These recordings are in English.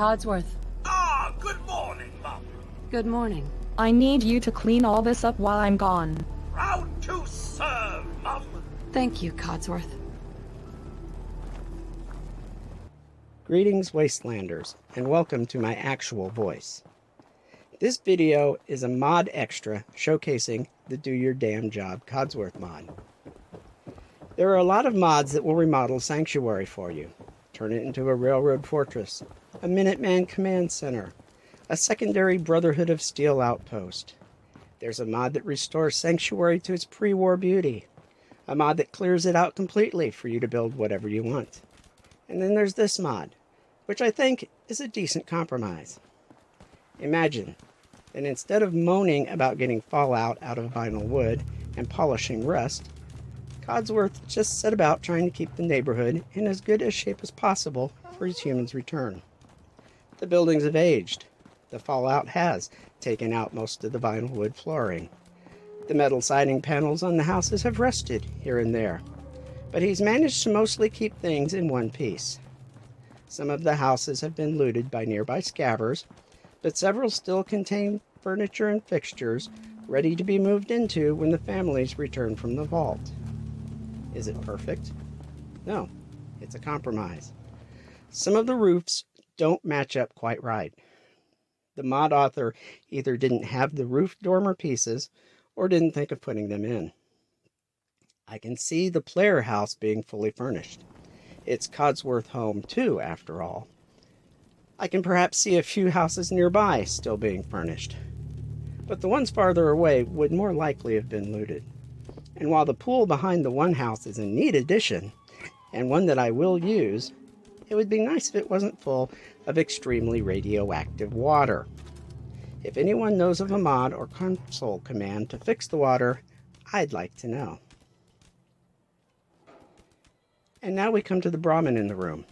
Codsworth. Ah, good morning, Mum. Good morning. I need you to clean all this up while I'm gone. Proud to serve, Mum. Thank you, Codsworth. Greetings, Wastelanders, and welcome to my actual voice. This video is a mod extra showcasing the Do Your Damn Job Codsworth mod. There are a lot of mods that will remodel Sanctuary for you, turn it into a railroad fortress, a Minuteman command center, a secondary Brotherhood of Steel outpost. There's a mod that restores Sanctuary to its pre-war beauty, a mod that clears it out completely for you to build whatever you want. And then there's this mod, which I think is a decent compromise. Imagine that instead of moaning about getting fallout out of vinyl wood and polishing rust, Codsworth just set about trying to keep the neighborhood in as good a shape as possible for his humans' return. The buildings have aged. The fallout has taken out most of the vinyl wood flooring. The metal siding panels on the houses have rusted here and there, but he's managed to mostly keep things in one piece. Some of the houses have been looted by nearby scabbers, but several still contain furniture and fixtures ready to be moved into when the families return from the vault. Is it perfect? No, it's a compromise. Some of the roofs don't match up quite right. The mod author either didn't have the roof dormer pieces or didn't think of putting them in. I can see the player house being fully furnished. It's Codsworth home too, after all. I can perhaps see a few houses nearby still being furnished, but the ones farther away would more likely have been looted. And while the pool behind the one house is a neat addition, and one that I will use, it would be nice if it wasn't full of extremely radioactive water. If anyone knows of a mod or console command to fix the water, I'd like to know. And now we come to the Brahmin in the room.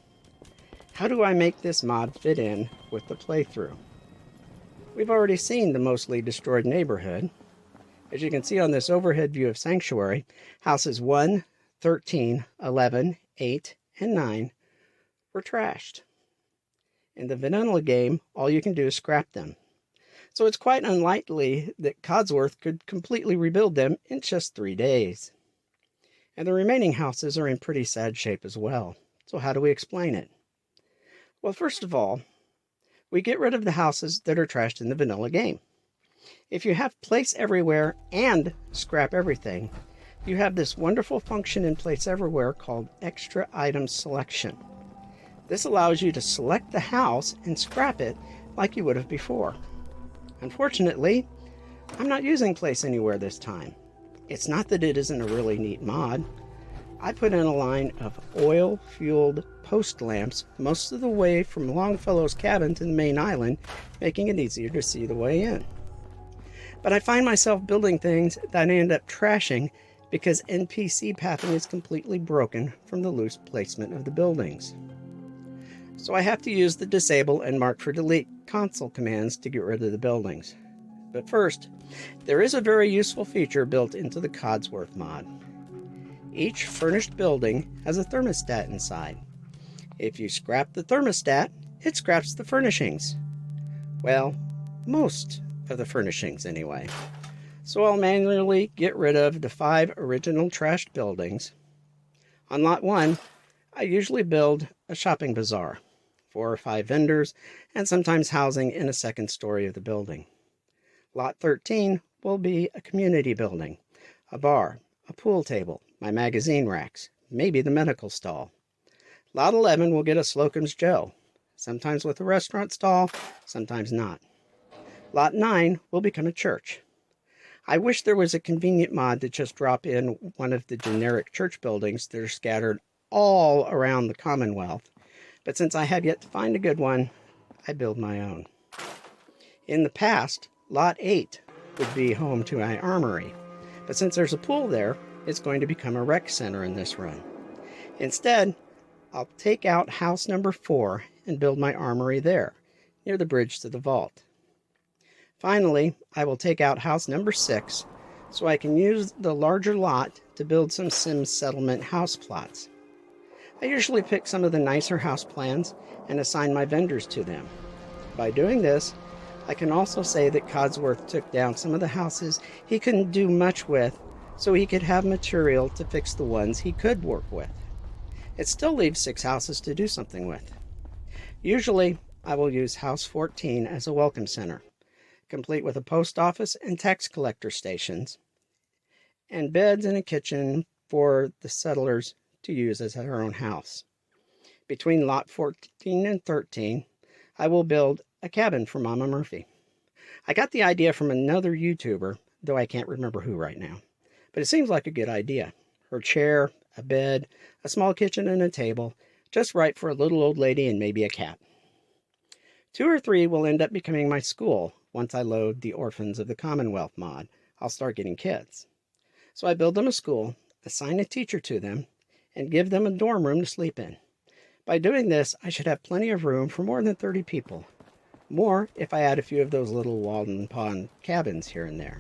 How do I make this mod fit in with the playthrough? We've already seen the mostly destroyed neighborhood. As you can see on this overhead view of Sanctuary, houses 1, 13, 11, 8, and 9 were trashed. In the vanilla game, all you can do is scrap them. So it's quite unlikely that Codsworth could completely rebuild them in just 3 days. And the remaining houses are in pretty sad shape as well. So how do we explain it? Well, first of all, we get rid of the houses that are trashed in the vanilla game. If you have place everywhere and scrap everything, you have this wonderful function in place everywhere called extra item selection. This allows you to select the house and scrap it like you would have before. Unfortunately, I'm not using place anywhere this time. It's not that it isn't a really neat mod. I put in a line of oil-fueled post lamps most of the way from Longfellow's cabin to the main island, making it easier to see the way in. But I find myself building things that I end up trashing because NPC pathing is completely broken from the loose placement of the buildings. So I have to use the disable and mark for delete console commands to get rid of the buildings. But first, there is a very useful feature built into the Codsworth mod. Each furnished building has a thermostat inside. If you scrap the thermostat, it scraps the furnishings. Well, most of the furnishings anyway. So I'll manually get rid of the 5 original trashed buildings. On lot 1, I usually build a shopping bazaar, 4 or 5 vendors, and sometimes housing in a second story of the building. Lot 13 will be a community building, a bar, a pool table, my magazine racks, maybe the medical stall. Lot 11 will get a Slocum's Joe, sometimes with a restaurant stall, sometimes not. Lot 9 will become a church. I wish there was a convenient mod to just drop in one of the generic church buildings that are scattered all around the Commonwealth, but since I have yet to find a good one, I build my own. In the past, Lot 8 would be home to my armory, but since there's a pool there, it's going to become a rec center in this run. Instead, I'll take out house number 4 and build my armory there, near the bridge to the vault. Finally, I will take out house number 6 so I can use the larger lot to build some Sims settlement house plots. I usually pick some of the nicer house plans and assign my vendors to them. By doing this, I can also say that Codsworth took down some of the houses he couldn't do much with so he could have material to fix the ones he could work with. It still leaves 6 houses to do something with. Usually, I will use House 14 as a welcome center, complete with a post office and tax collector stations, and beds and a kitchen for the settlers to use as their own house. Between Lot 14 and 13, I will build a cabin for Mama Murphy. I got the idea from another YouTuber, though I can't remember who right now, but it seems like a good idea. Her chair, a bed, a small kitchen, and a table, just right for a little old lady and maybe a cat. 2 or 3 will end up becoming my school once I load the Orphans of the Commonwealth mod. I'll start getting kids. So I build them a school, assign a teacher to them, and give them a dorm room to sleep in. By doing this, I should have plenty of room for more than 30 people. More if I add a few of those little Walden Pond cabins here and there.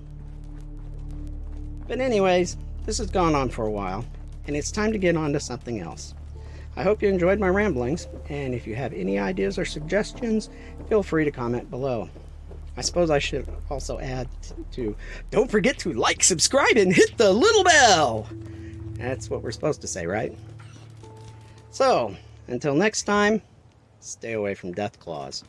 But anyways, this has gone on for a while, and it's time to get on to something else. I hope you enjoyed my ramblings, and if you have any ideas or suggestions, feel free to comment below. I suppose I should also add to don't forget to like, subscribe, and hit the little bell! That's what we're supposed to say, right? So, until next time, stay away from death claws.